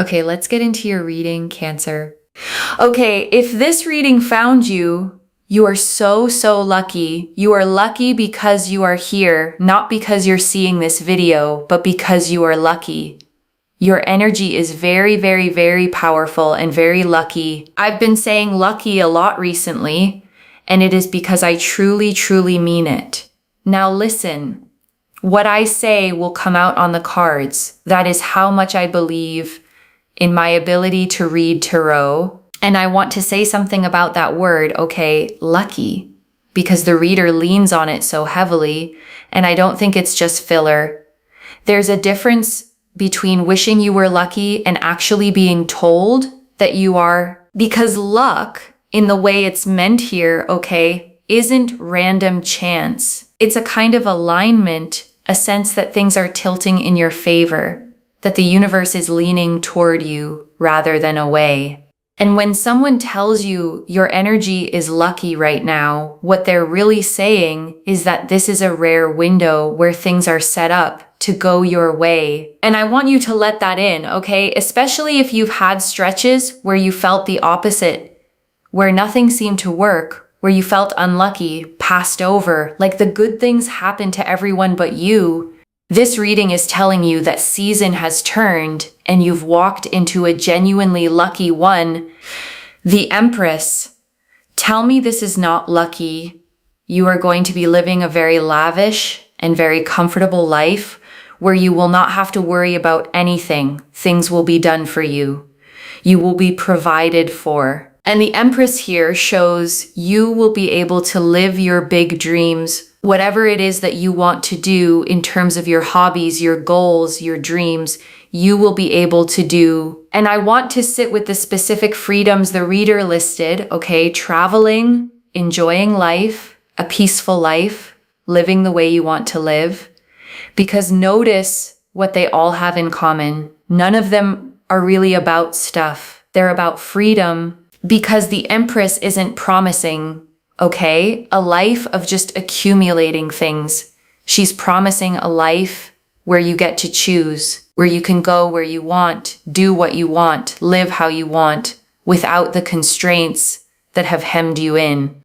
Okay, let's get into your reading, Cancer. Okay, if this reading found you, you are so lucky. You are lucky because you are here, not because you're seeing this video, but because you are lucky. Your energy is very powerful and very lucky. I've been saying lucky a lot recently, and it is because I truly mean it. Now listen, what I say will come out on the cards. That is how much I believe in my ability to read tarot. And I want to say something about that word, okay, lucky, because the reader leans on it so heavily, and I don't think it's just filler. There's a difference between wishing you were lucky and actually being told that you are, because luck, in the way it's meant here, okay, isn't random chance. It's a kind of alignment, a sense that things are tilting in your favor, that the universe is leaning toward you rather than away. And when someone tells you your energy is lucky right now, what they're really saying is that this is a rare window where things are set up to go your way. And I want you to let that in, okay? Especially if you've had stretches where you felt the opposite, where nothing seemed to work, where you felt unlucky, passed over, like the good things happen to everyone but you. This reading is telling you that season has turned and you've walked into a genuinely lucky one. The Empress. Tell me this is not lucky. You are going to be living a very lavish and very comfortable life where you will not have to worry about anything. Things will be done for you. You will be provided for. And the Empress here shows you will be able to live your big dreams, whatever it is that you want to do in terms of your hobbies, your goals, your dreams, you will be able to do. And I want to sit with the specific freedoms the reader listed, okay? Traveling, enjoying life, a peaceful life, living the way you want to live. Because notice what they all have in common. None of them are really about stuff. They're about freedom, because the Empress isn't promising, okay, a life of just accumulating things. She's promising a life where you get to choose, where you can go where you want, do what you want, live how you want, without the constraints that have hemmed you in.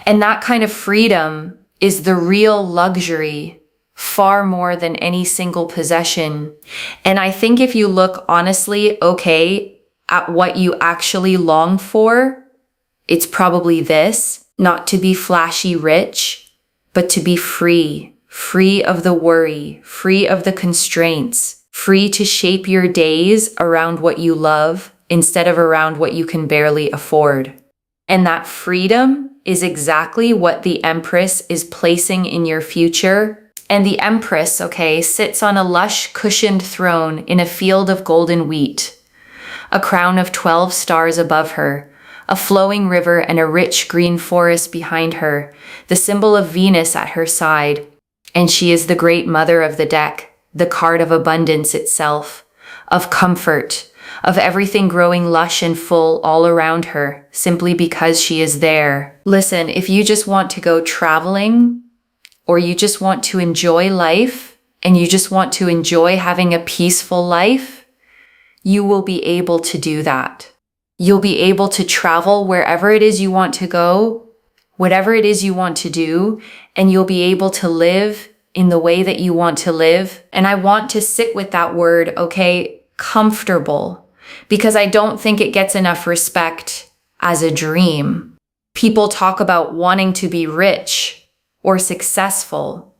And that kind of freedom is the real luxury, far more than any single possession. And I think if you look honestly, okay, at what you actually long for, it's probably this: not to be flashy rich, but to be free of the worry, free of the constraints, free to shape your days around what you love instead of around what you can barely afford. And that freedom is exactly what the Empress is placing in your future. And the Empress, okay, sits on a lush cushioned throne in a field of golden wheat. A crown of 12 stars above her, a flowing river and a rich green forest behind her, the symbol of Venus at her side. And she is the great mother of the deck, the card of abundance itself, of comfort, of everything growing lush and full all around her, simply because she is there. Listen, if you just want to go traveling, or you just want to enjoy life, and you just want to enjoy having a peaceful life, you will be able to do that. You'll be able to travel wherever it is you want to go, whatever it is you want to do, and you'll be able to live in the way that you want to live. And I want to sit with that word, okay, comfortable, because I don't think it gets enough respect as a dream. People talk about wanting to be rich or successful,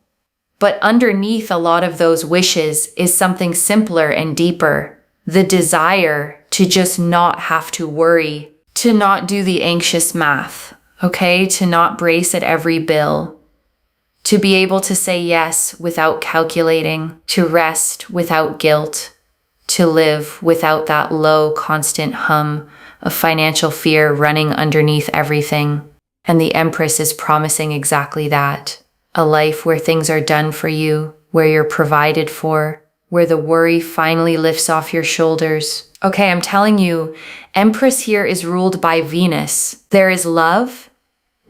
but underneath a lot of those wishes is something simpler and deeper. The desire to just not have to worry, to not do the anxious math, okay? To not brace at every bill, to be able to say yes without calculating, to rest without guilt, to live without that low, constant hum of financial fear running underneath everything. And the Empress is promising exactly that. A life where things are done for you, where you're provided for, where the worry finally lifts off your shoulders. Okay, I'm telling you, Empress here is ruled by Venus. There is love,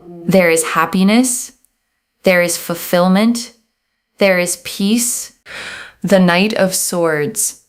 there is happiness, there is fulfillment, there is peace. The Knight of Swords.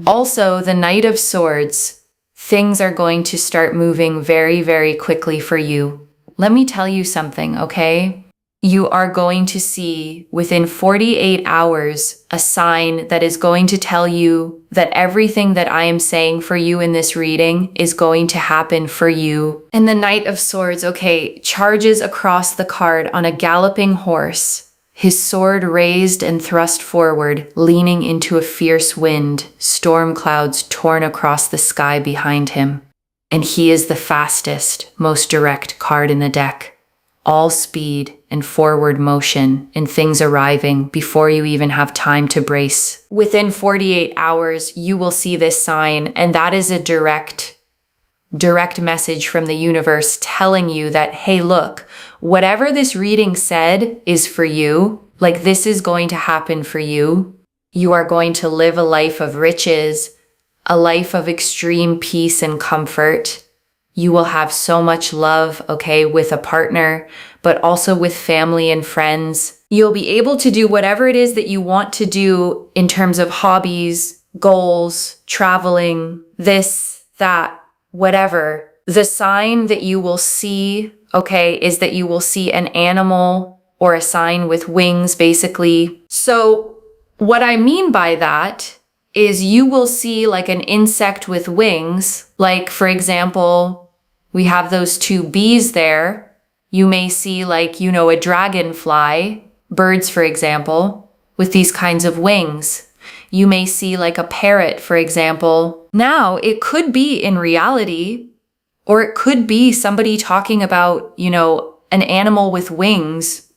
Also, the Knight of Swords. Things are going to start moving very, very quickly for you. Let me tell you something, okay? You are going to see within 48 hours a sign that is going to tell you that everything that I am saying for you in this reading is going to happen for you. And the Knight of Swords, okay, charges across the card on a galloping horse, his sword raised and thrust forward, leaning into a fierce wind, storm clouds torn across the sky behind him. And he is the fastest, most direct card in the deck. All speed and forward motion and things arriving before you even have time to brace. Within 48 hours, you will see this sign, and that is a direct message from the universe telling you that, hey, look, whatever this reading said is for you. Like, this is going to happen for you. You are going to live a life of riches, a life of extreme peace and comfort. You will have so much love, okay, with a partner, but also with family and friends. You'll be able to do whatever it is that you want to do in terms of hobbies, goals, traveling, this, that, whatever. The sign that you will see, okay, is that you will see an animal or a sign with wings, basically. So what I mean by that is you will see like an insect with wings. Like, for example, we have those two bees there. You may see like, a dragonfly, birds, for example, with these kinds of wings. You may see like a parrot, for example. Now, it could be in reality, or it could be somebody talking about, an animal with wings,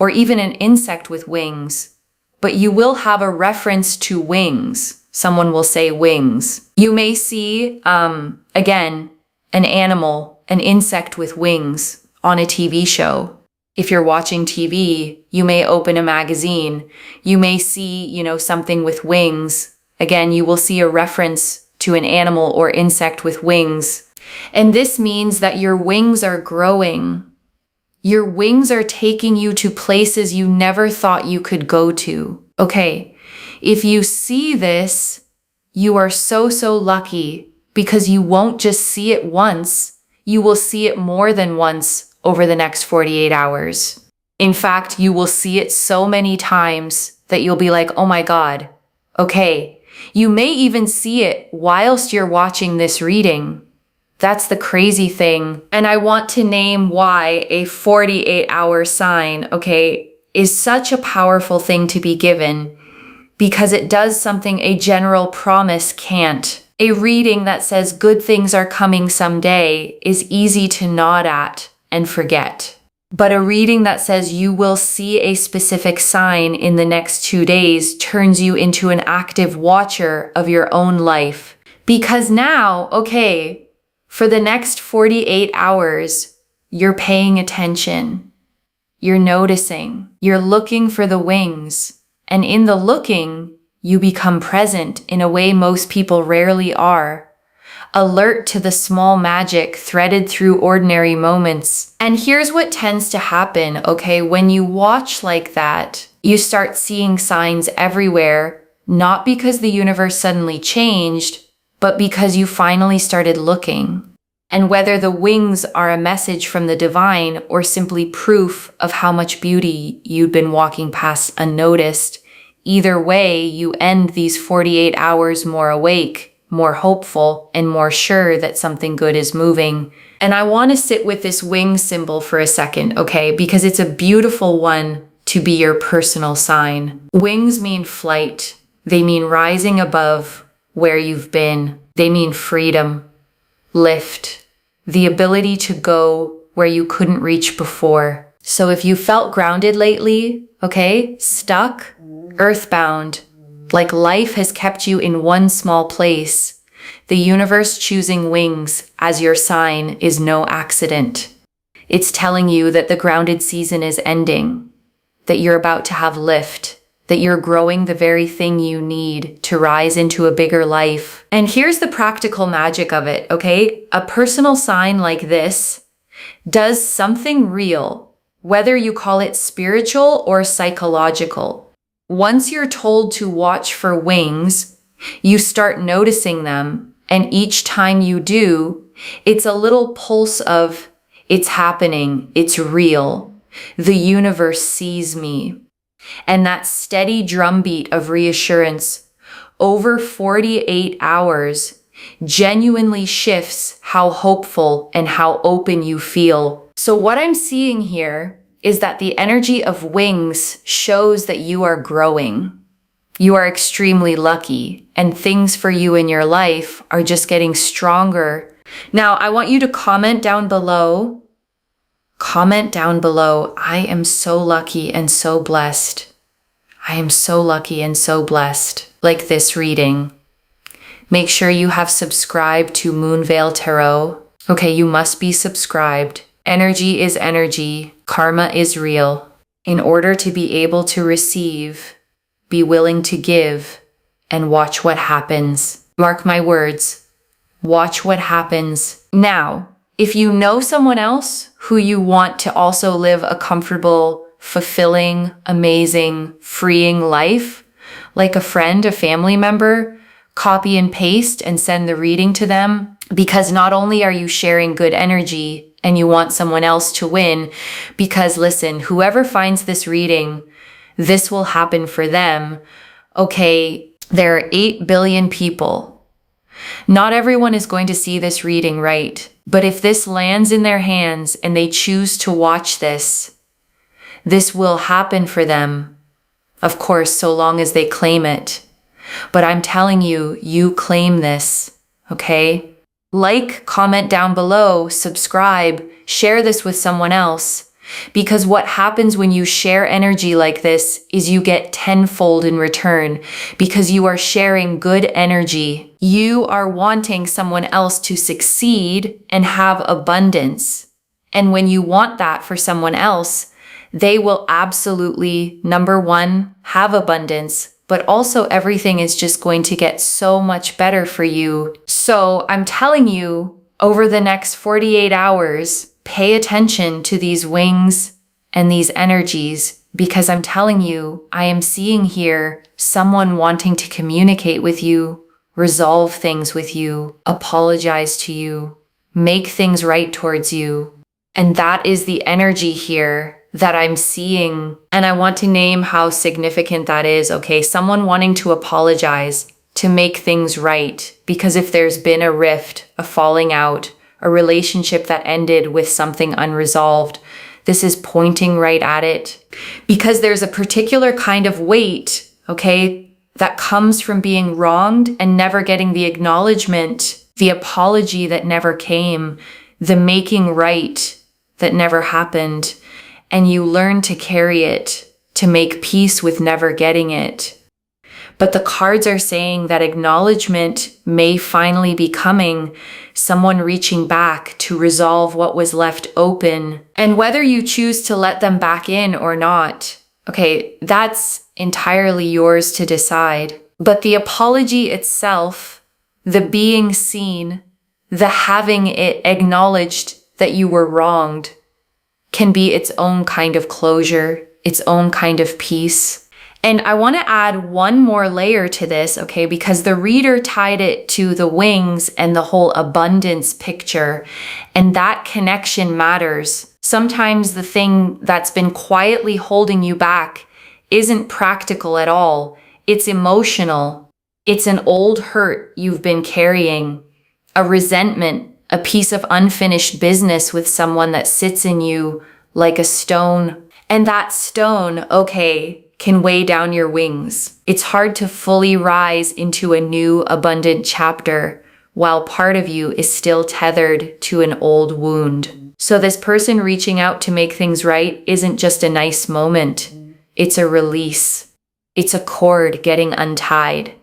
or even an insect with wings. But you will have a reference to wings. Someone will say wings. You may see, again, an animal, an insect with wings on a TV show. If you're watching TV, you may open a magazine. You may see, something with wings. Again, you will see a reference to an animal or insect with wings. And this means that your wings are growing. Your wings are taking you to places you never thought you could go to. Okay, if you see this, you are so, so lucky because you won't just see it once. You will see it more than once over the next 48 hours. In fact, you will see it so many times that you'll be like, oh my God, okay. You may even see it whilst you're watching this reading. That's the crazy thing. And I want to name why a 48-hour sign, okay, is such a powerful thing to be given, because it does something a general promise can't. A reading that says good things are coming someday is easy to nod at and forget. But a reading that says you will see a specific sign in the next 2 days turns you into an active watcher of your own life. Because now, okay, for the next 48 hours, you're paying attention. You're noticing. You're looking for the wings. And in the looking, you become present in a way most people rarely are. Alert to the small magic threaded through ordinary moments. And here's what tends to happen, okay? When you watch like that, you start seeing signs everywhere, not because the universe suddenly changed, but because you finally started looking. And whether the wings are a message from the divine or simply proof of how much beauty you'd been walking past unnoticed, either way, you end these 48 hours more awake, more hopeful, and more sure that something good is moving. And I want to sit with this wing symbol for a second, okay? Because it's a beautiful one to be your personal sign. Wings mean flight. They mean rising above where you've been. They mean freedom, lift, the ability to go where you couldn't reach before. So if you felt grounded lately, okay, stuck, earthbound, like life has kept you in one small place, the universe choosing wings as your sign is no accident. It's telling you that the grounded season is ending, that you're about to have lift, that you're growing the very thing you need to rise into a bigger life. And here's the practical magic of it, okay? A personal sign like this does something real, whether you call it spiritual or psychological. Once you're told to watch for wings, You start noticing them, and each time you do, it's a little pulse of, it's happening, it's real. The universe sees me. And that steady drumbeat of reassurance over 48 hours genuinely shifts how hopeful and how open you feel. So what I'm seeing here is that the energy of wings shows that you are growing. You are extremely lucky, and things for you in your life are just getting stronger. Now, I want you to comment down below. Comment down below, I am so lucky and so blessed. I am so lucky and so blessed. Like this reading. Make sure you have subscribed to Moonveil Tarot. Okay, you must be subscribed. Energy is energy. Karma is real. In order to be able to receive, be willing to give, and watch what happens. Mark my words. Watch what happens. Now, if you know someone else who you want to also live a comfortable, fulfilling, amazing, freeing life, like a friend, a family member, copy and paste and send the reading to them, because not only are you sharing good energy and you want someone else to win, because listen, whoever finds this reading, this will happen for them. Okay, there are 8 billion people. Not everyone is going to see this reading, right? But if this lands in their hands and they choose to watch this, this will happen for them. Of course, so long as they claim it. But I'm telling you, you claim this, okay? Like, comment down below, subscribe, share this with someone else. Because what happens when you share energy like this is you get tenfold in return, because you are sharing good energy. You are wanting someone else to succeed and have abundance. And when you want that for someone else, they will absolutely, number one, have abundance, but also everything is just going to get so much better for you. So I'm telling you, over the next 48 hours, pay attention to these wings and these energies, because I'm telling you, I am seeing here someone wanting to communicate with you, resolve things with you, apologize to you, make things right towards you. And that is the energy here that I'm seeing. And I want to name how significant that is. Okay, someone wanting to apologize, to make things right. Because if there's been a rift, a falling out, a relationship that ended with something unresolved, this is pointing right at it. Because there's a particular kind of weight, okay, that comes from being wronged and never getting the acknowledgement, the apology that never came, the making right that never happened. And you learn to carry it, to make peace with never getting it. But the cards are saying that acknowledgement may finally be coming, someone reaching back to resolve what was left open. And whether you choose to let them back in or not, okay, that's entirely yours to decide. But the apology itself, the being seen, the having it acknowledged that you were wronged, can be its own kind of closure, its own kind of peace. And I want to add one more layer to this, okay, because the reader tied it to the wings and the whole abundance picture, and that connection matters. Sometimes the thing that's been quietly holding you back isn't practical at all. It's emotional. It's an old hurt you've been carrying, a resentment, a piece of unfinished business with someone that sits in you like a stone. And that stone, okay, can weigh down your wings. It's hard to fully rise into a new abundant chapter while part of you is still tethered to an old wound. So this person reaching out to make things right isn't just a nice moment. It's a release. It's a cord getting untied,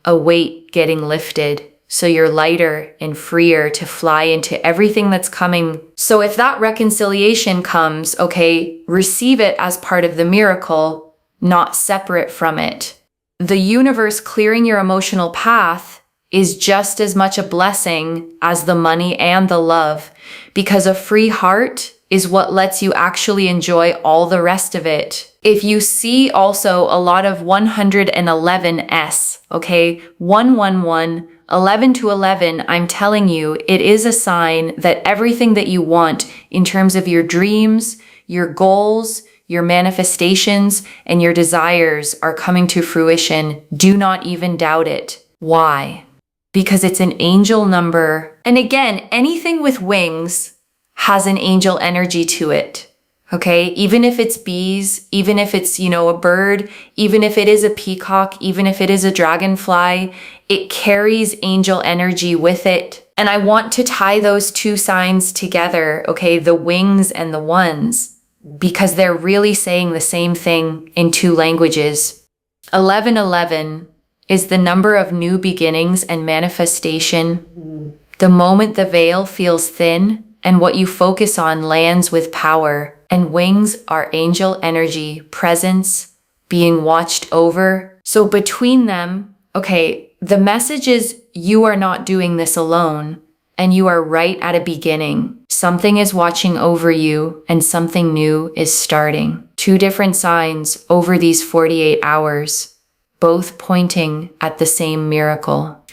a weight getting lifted. So you're lighter and freer to fly into everything that's coming. So if that reconciliation comes, okay, receive it as part of the miracle, not separate from it. The universe clearing your emotional path is just as much a blessing as the money and the love, because a free heart is what lets you actually enjoy all the rest of it. If you see also a lot of 111S, okay, 111, 11 to 11, I'm telling you, it is a sign that everything that you want in terms of your dreams, your goals, your manifestations, and your desires are coming to fruition. Do not even doubt it. Why? Because it's an angel number. And again, anything with wings has an angel energy to it. Okay, even if it's bees, even if it's, a bird, even if it is a peacock, even if it is a dragonfly, it carries angel energy with it. And I want to tie those two signs together, okay, the wings and the ones, because they're really saying the same thing in two languages. 1111 is the number of new beginnings and manifestation. The moment the veil feels thin and what you focus on lands with power. And wings are angel energy, presence, being watched over. So between them, okay, the message is you are not doing this alone and you are right at a beginning. Something is watching over you and something new is starting. Two different signs over these 48 hours, both pointing at the same miracle.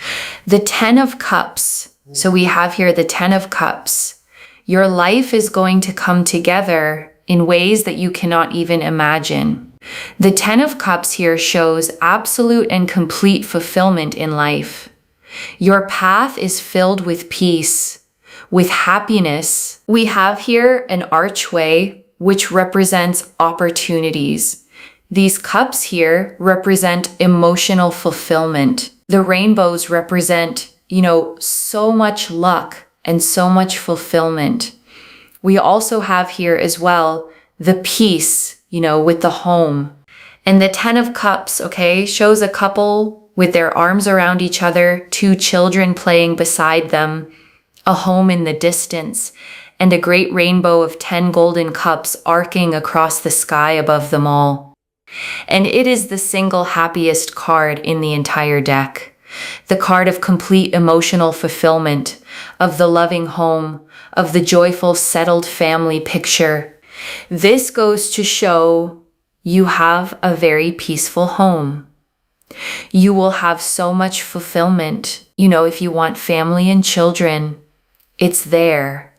The 10 of Cups. So we have here the 10 of Cups. Your life is going to come together in ways that you cannot even imagine. The 10 of Cups here shows absolute and complete fulfillment in life. Your path is filled with peace, with happiness. We have here an archway which represents opportunities. These cups here represent emotional fulfillment. The rainbows represent, so much luck and so much fulfillment. We also have here as well the peace, with the home. And the 10 of Cups, okay, shows a couple with their arms around each other, two children playing beside them, a home in the distance, and a great rainbow of 10 golden cups arcing across the sky above them all. And it is the single happiest card in the entire deck. The card of complete emotional fulfillment, of the loving home, of the joyful, settled family picture. This goes to show you have a very peaceful home. You will have so much fulfillment. If you want family and children, it's there.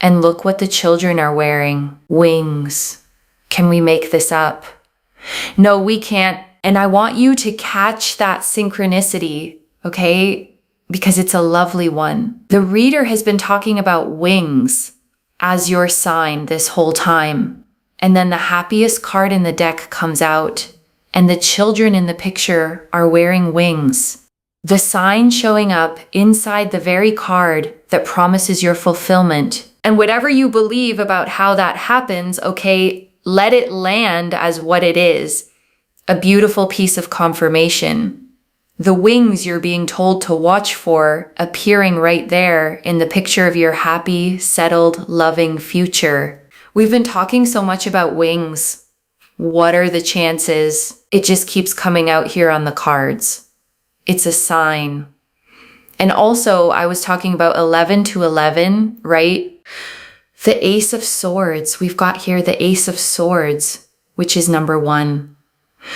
And look what the children are wearing. Wings. Can we make this up? No, we can't. And I want you to catch that synchronicity, okay? Because it's a lovely one. The reader has been talking about wings as your sign this whole time. And then the happiest card in the deck comes out, and the children in the picture are wearing wings. The sign showing up inside the very card that promises your fulfillment. And whatever you believe about how that happens, okay, let it land as what it is. A beautiful piece of confirmation. The wings you're being told to watch for appearing right there in the picture of your happy, settled, loving future. We've been talking so much about wings. What are the chances? It just keeps coming out here on the cards. It's a sign. And also, I was talking about 11 to 11, right? The Ace of Swords. We've got here the Ace of Swords, which is number 1.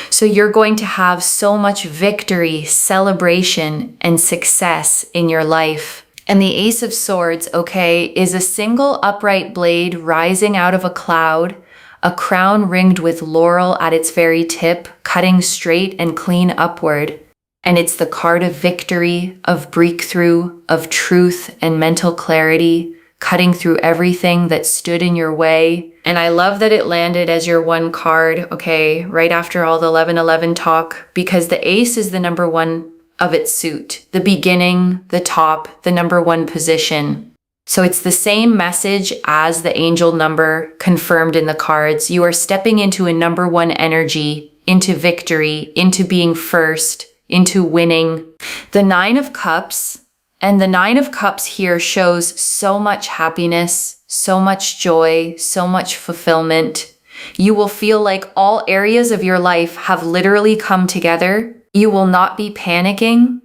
So you're going to have so much victory, celebration, and success in your life. And the Ace of Swords, okay, is a single upright blade rising out of a cloud, a crown ringed with laurel at its very tip, cutting straight and clean upward. And it's the card of victory, of breakthrough, of truth and mental clarity, cutting through everything that stood in your way. And I love that it landed as your 1 card, okay, right after all the 1111 talk, because the ace is the number 1 of its suit, the beginning, the top, the number 1 position. So it's the same message as the angel number confirmed in the cards. You are stepping into a number 1 energy, into victory, into being first, into winning. The 9 of Cups. And the 9 of Cups here shows so much happiness, so much joy, so much fulfillment. You will feel like all areas of your life have literally come together. You will not be panicking.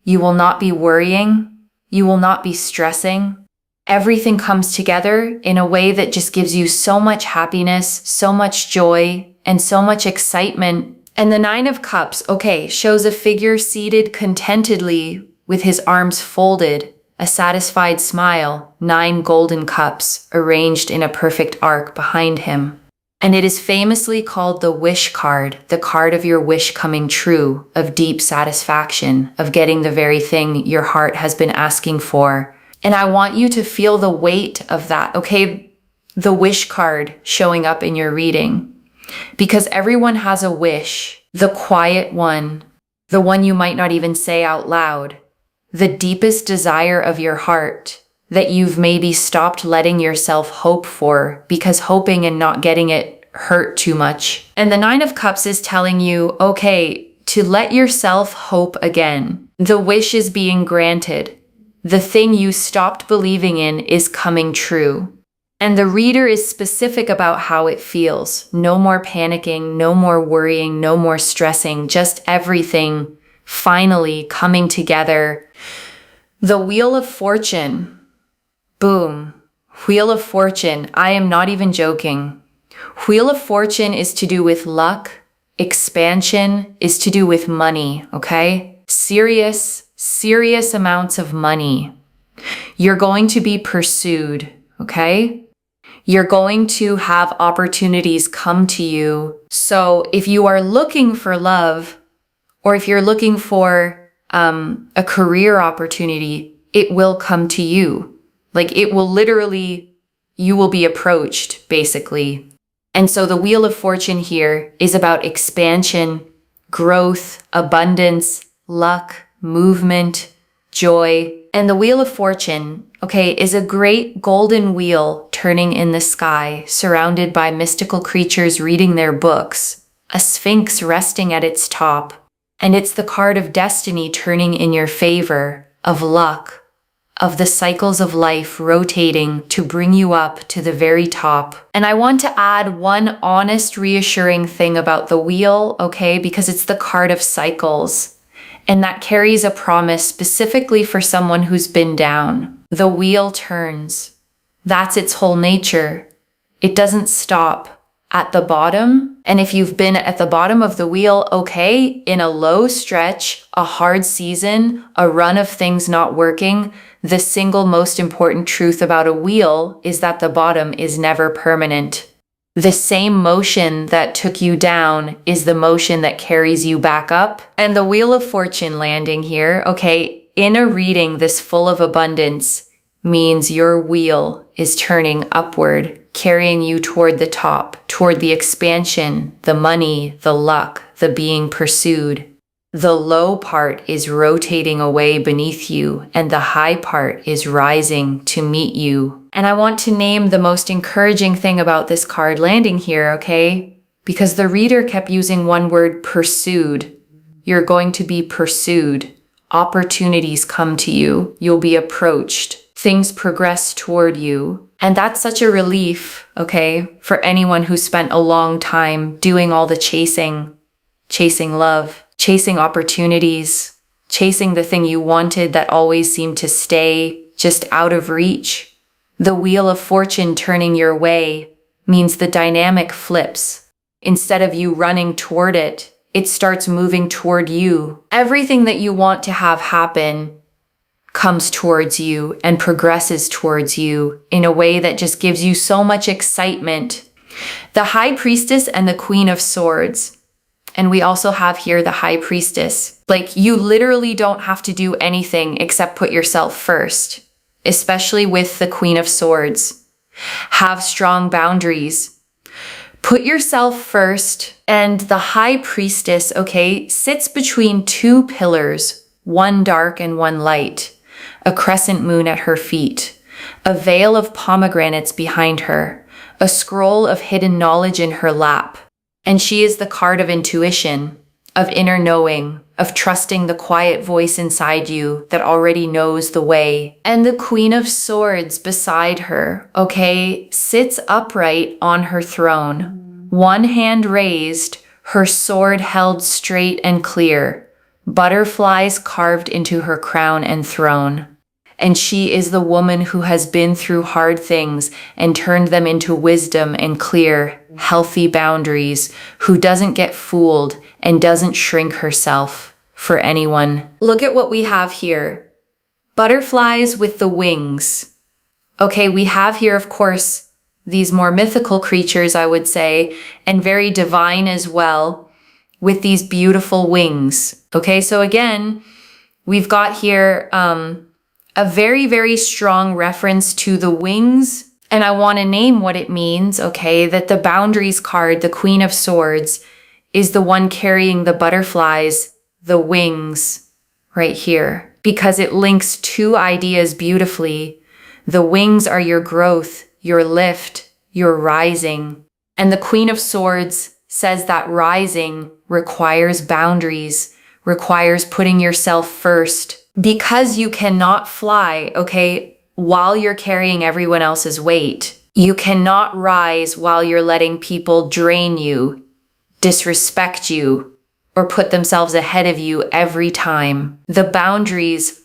You will not be worrying. You will not be stressing. Everything comes together in a way that just gives you so much happiness, so much joy, and so much excitement. And the Nine of Cups, okay, shows a figure seated contentedly with his arms folded, a satisfied smile, 9 golden cups arranged in a perfect arc behind him. And it is famously called the wish card, the card of your wish coming true, of deep satisfaction, of getting the very thing your heart has been asking for. And I want you to feel the weight of that, okay? The wish card showing up in your reading. Because everyone has a wish, the quiet one, the one you might not even say out loud, the deepest desire of your heart that you've maybe stopped letting yourself hope for because hoping and not getting it hurt too much. And the Nine of Cups is telling you, okay, to let yourself hope again. The wish is being granted. The thing you stopped believing in is coming true. And the reader is specific about how it feels. No more panicking, no more worrying, no more stressing, just everything finally coming together. The Wheel of Fortune. Boom. Wheel of Fortune. I am not even joking. Wheel of Fortune is to do with luck. Expansion is to do with money, okay? Serious amounts of money. You're going to be pursued, okay? You're going to have opportunities come to you. So if you are looking for love, or if you're looking for a career opportunity, it will come to you. Like it will literally, you will be approached, basically. And so the Wheel of Fortune here is about expansion, growth, abundance, luck, movement, joy. And the Wheel of Fortune, okay, is a great golden wheel turning in the sky, surrounded by mystical creatures reading their books, a sphinx resting at its top. And it's the card of destiny turning in your favor, of luck, of the cycles of life rotating to bring you up to the very top. And I want to add one honest, reassuring thing about the wheel, okay, because it's the card of cycles. And that carries a promise specifically for someone who's been down. The wheel turns. That's its whole nature. It doesn't stop at the bottom. And if you've been at the bottom of the wheel, okay, in a low stretch, a hard season, a run of things not working, the single most important truth about a wheel is that the bottom is never permanent. The same motion that took you down is the motion that carries you back up. And the Wheel of Fortune landing here, okay, in a reading this full of abundance means your wheel is turning upward, carrying you toward the top, toward the expansion, the money, the luck, the being pursued. The low part is rotating away beneath you, and the high part is rising to meet you. And I want to name the most encouraging thing about this card landing here, okay? Because the reader kept using one word, pursued. You're going to be pursued. Opportunities come to you. You'll be approached. Things progress toward you. And that's such a relief, okay, for anyone who spent a long time doing all the chasing love, chasing opportunities, chasing the thing you wanted that always seemed to stay just out of reach. The Wheel of Fortune turning your way means the dynamic flips. Instead of you running toward it, it starts moving toward you. Everything that you want to have happen comes towards you and progresses towards you in a way that just gives you so much excitement. The High Priestess and the Queen of Swords. And we also have here the High Priestess. Like, you literally don't have to do anything except put yourself first, especially with the Queen of Swords. Have strong boundaries. Put yourself first. And the High Priestess, okay, sits between two pillars, one dark and one light. A crescent moon at her feet, a veil of pomegranates behind her, a scroll of hidden knowledge in her lap. And she is the card of intuition, of inner knowing, of trusting the quiet voice inside you that already knows the way. And the Queen of Swords beside her, okay, sits upright on her throne, one hand raised, her sword held straight and clear, butterflies carved into her crown and throne. And she is the woman who has been through hard things and turned them into wisdom and clear, healthy boundaries, who doesn't get fooled and doesn't shrink herself for anyone. Look at what we have here. Butterflies with the wings. Okay, we have here, of course, these more mythical creatures, I would say, and very divine as well, with these beautiful wings. Okay, so again, we've got here a very, very strong reference to the wings, and I want to name what it means, okay, that the boundaries card, the Queen of Swords, is the one carrying the butterflies, the wings, right here, because it links two ideas beautifully. The wings are your growth, your lift, your rising. And the Queen of Swords says that rising requires boundaries, requires putting yourself first, because you cannot fly, okay, while you're carrying everyone else's weight. You cannot rise while you're letting people drain you, disrespect you, or put themselves ahead of you every time. The boundaries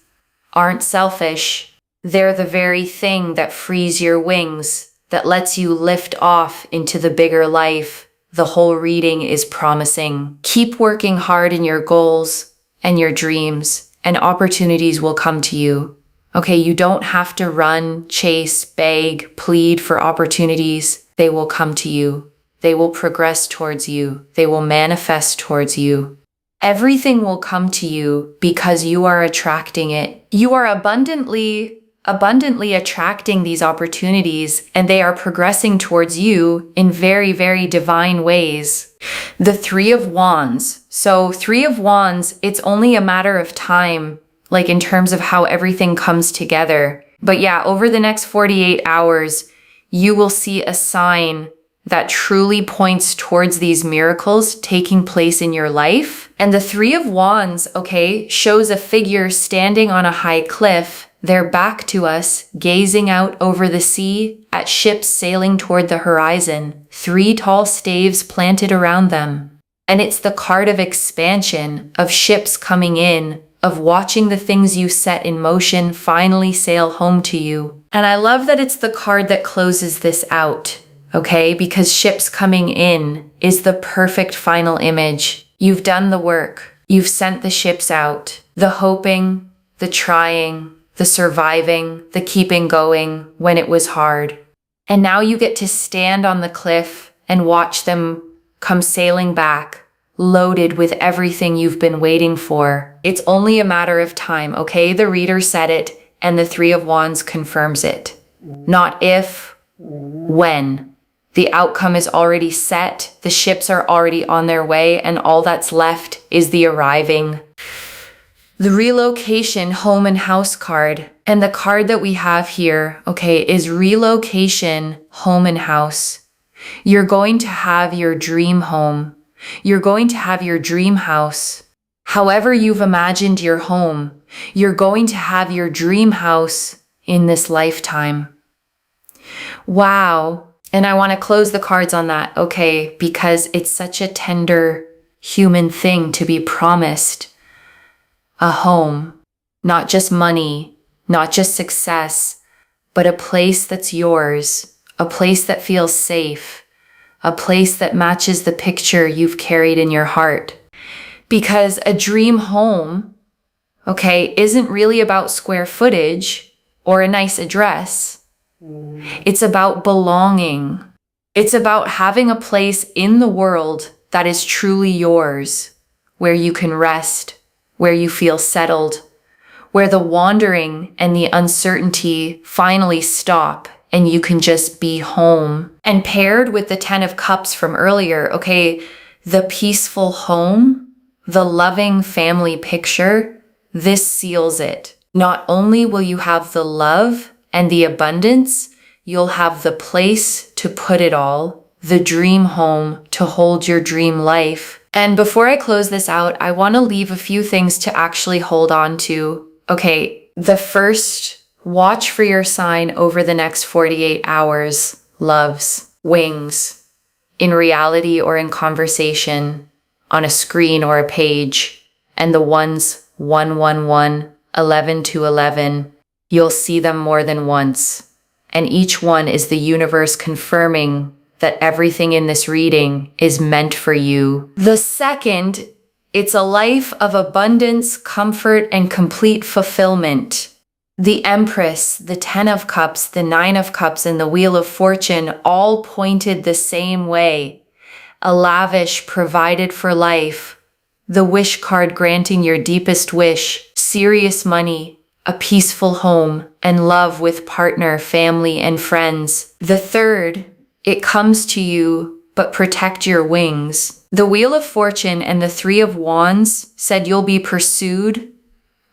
aren't selfish. They're the very thing that frees your wings, that lets you lift off into the bigger life. The whole reading is promising. Keep working hard in your goals and your dreams, and opportunities will come to you. Okay, you don't have to run, chase, beg, plead for opportunities. They will come to you. They will progress towards you. They will manifest towards you. Everything will come to you because you are attracting it. You are abundantly attracting these opportunities, and they are progressing towards you in very, very divine ways. The Three of Wands. So Three of Wands, it's only a matter of time, like in terms of how everything comes together. But yeah, over the next 48 hours, you will see a sign that truly points towards these miracles taking place in your life. And the Three of Wands, okay, shows a figure standing on a high cliff, their back to us, gazing out over the sea at ships sailing toward the horizon, 3 tall staves planted around them. And it's the card of expansion, of ships coming in, of watching the things you set in motion finally sail home to you. And I love that it's the card that closes this out, okay? Because ships coming in is the perfect final image. You've done the work. You've sent the ships out. The hoping, the trying, the surviving, the keeping going when it was hard. And now you get to stand on the cliff and watch them come sailing back, loaded with everything you've been waiting for. It's only a matter of time, okay? The reader said it, and the Three of Wands confirms it. Not if, when. The outcome is already set, the ships are already on their way, and all that's left is the arriving. The relocation home and house card, and the card that we have here, okay, is relocation home and house. You're going to have your dream home. You're going to have your dream house. However you've imagined your home, you're going to have your dream house in this lifetime. Wow. And I want to close the cards on that, okay, because it's such a tender human thing to be promised a home, not just money, not just success, but a place that's yours, a place that feels safe, a place that matches the picture you've carried in your heart. Because a dream home, okay, isn't really about square footage or a nice address. It's about belonging. It's about having a place in the world that is truly yours, where you can rest, where you feel settled, where the wandering and the uncertainty finally stop and you can just be home. And paired with the 10 of Cups from earlier, okay, the peaceful home, the loving family picture, this seals it. Not only will you have the love and the abundance, you'll have the place to put it all, the dream home to hold your dream life. And before I close this out, I want to leave a few things to actually hold on to. Okay, the first, watch for your sign over the next 48 hours. Loves, wings, in reality or in conversation, on a screen or a page. And the ones 111, 11 to 11. You'll see them more than once, and each one is the universe confirming that everything in this reading is meant for you. The second, it's a life of abundance, comfort, and complete fulfillment. The Empress, the Ten of Cups, the Nine of Cups, and the Wheel of Fortune all pointed the same way. A lavish, provided for life. The wish card granting your deepest wish, serious money, a peaceful home, and love with partner, family, and friends. The third, it comes to you, but protect your wings. The Wheel of Fortune and the Three of Wands said you'll be pursued,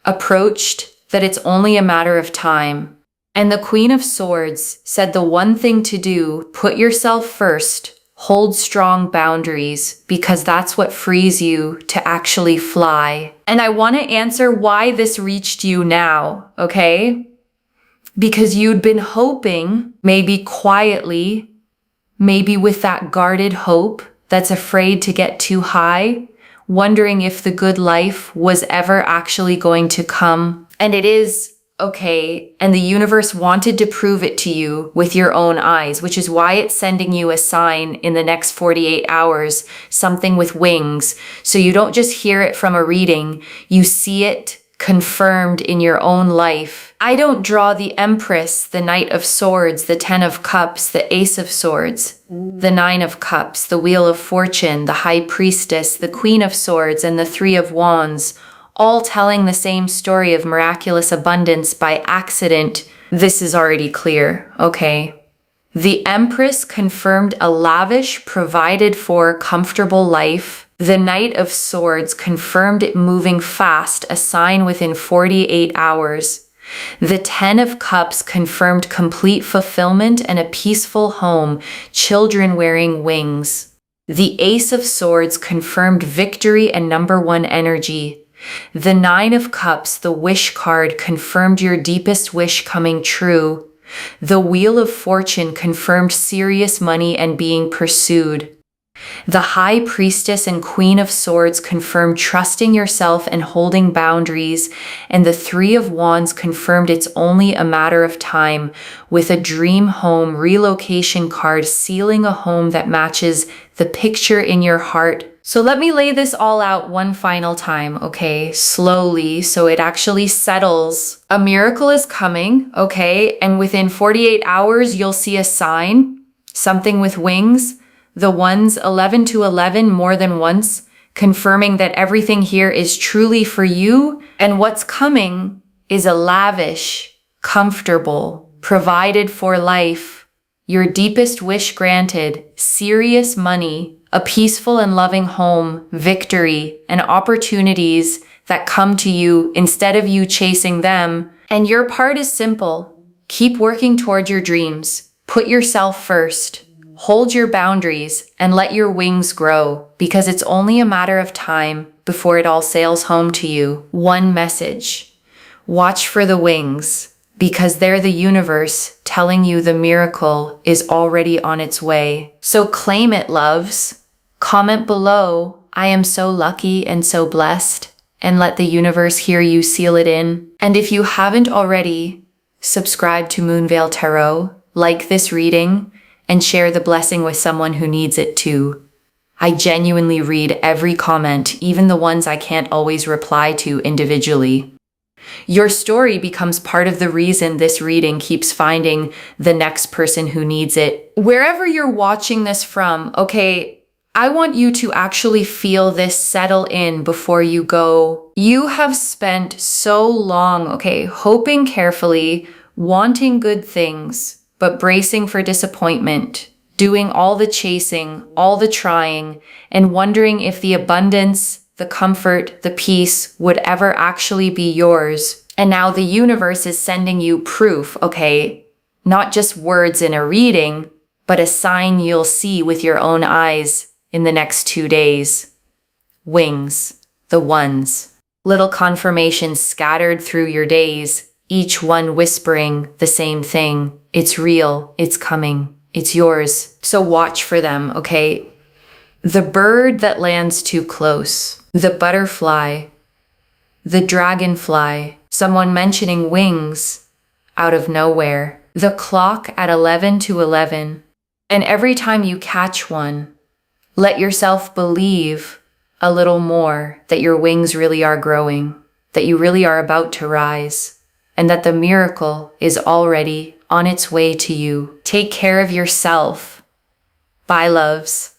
approached, that it's only a matter of time. And the Queen of Swords said the one thing to do, put yourself first, hold strong boundaries, because that's what frees you to actually fly. And I want to answer why this reached you now, okay? Because you'd been hoping, maybe quietly, maybe with that guarded hope that's afraid to get too high, wondering if the good life was ever actually going to come. And it is, okay, and the universe wanted to prove it to you with your own eyes, which is why it's sending you a sign in the next 48 hours, something with wings. So you don't just hear it from a reading, you see it confirmed in your own life. I don't draw the Empress, the Knight of Swords, the Ten of Cups, the Ace of Swords, the Nine of Cups, the Wheel of Fortune, the High Priestess, the Queen of Swords, and the Three of Wands, all telling the same story of miraculous abundance by accident. This is already clear, okay? The Empress confirmed a lavish, provided for, comfortable life. The Knight of Swords confirmed it moving fast, a sign within 48 hours. The Ten of Cups confirmed complete fulfillment and a peaceful home, children wearing wings. The Ace of Swords confirmed victory and number one energy. The Nine of Cups, the wish card, confirmed your deepest wish coming true. The Wheel of Fortune confirmed serious money and being pursued. The High Priestess and Queen of Swords confirmed trusting yourself and holding boundaries, and the Three of Wands confirmed it's only a matter of time, with a dream home relocation card sealing a home that matches the picture in your heart. So let me lay this all out one final time, okay? Slowly, so it actually settles. A miracle is coming, okay? And within 48 hours, you'll see a sign, something with wings. The ones 11 to 11 more than once, confirming that everything here is truly for you. And what's coming is a lavish, comfortable, provided for life, your deepest wish granted, serious money, a peaceful and loving home, victory, and opportunities that come to you instead of you chasing them. And your part is simple. Keep working toward your dreams. Put yourself first. Hold your boundaries and let your wings grow, because it's only a matter of time before it all sails home to you. One message. Watch for the wings, because they're the universe telling you the miracle is already on its way. So claim it, loves. Comment below, I am so lucky and so blessed, and let the universe hear you seal it in. And if you haven't already, subscribe to Moonveil Tarot, like this reading, and share the blessing with someone who needs it too. I genuinely read every comment, even the ones I can't always reply to individually. Your story becomes part of the reason this reading keeps finding the next person who needs it. Wherever you're watching this from, okay, I want you to actually feel this settle in before you go. You have spent so long, okay, hoping carefully, wanting good things, but bracing for disappointment, doing all the chasing, all the trying, and wondering if the abundance, the comfort, the peace would ever actually be yours. And now the universe is sending you proof, okay? Not just words in a reading, but a sign you'll see with your own eyes in the next 2 days. Wings, the ones. Little confirmations scattered through your days, each one whispering the same thing. It's real, it's coming, it's yours. So watch for them, okay? The bird that lands too close, the butterfly, the dragonfly, someone mentioning wings, out of nowhere. The clock at 11 to 11. And every time you catch one, let yourself believe a little more that your wings really are growing, that you really are about to rise, and that the miracle is already on its way to you. Take care of yourself. Bye, loves.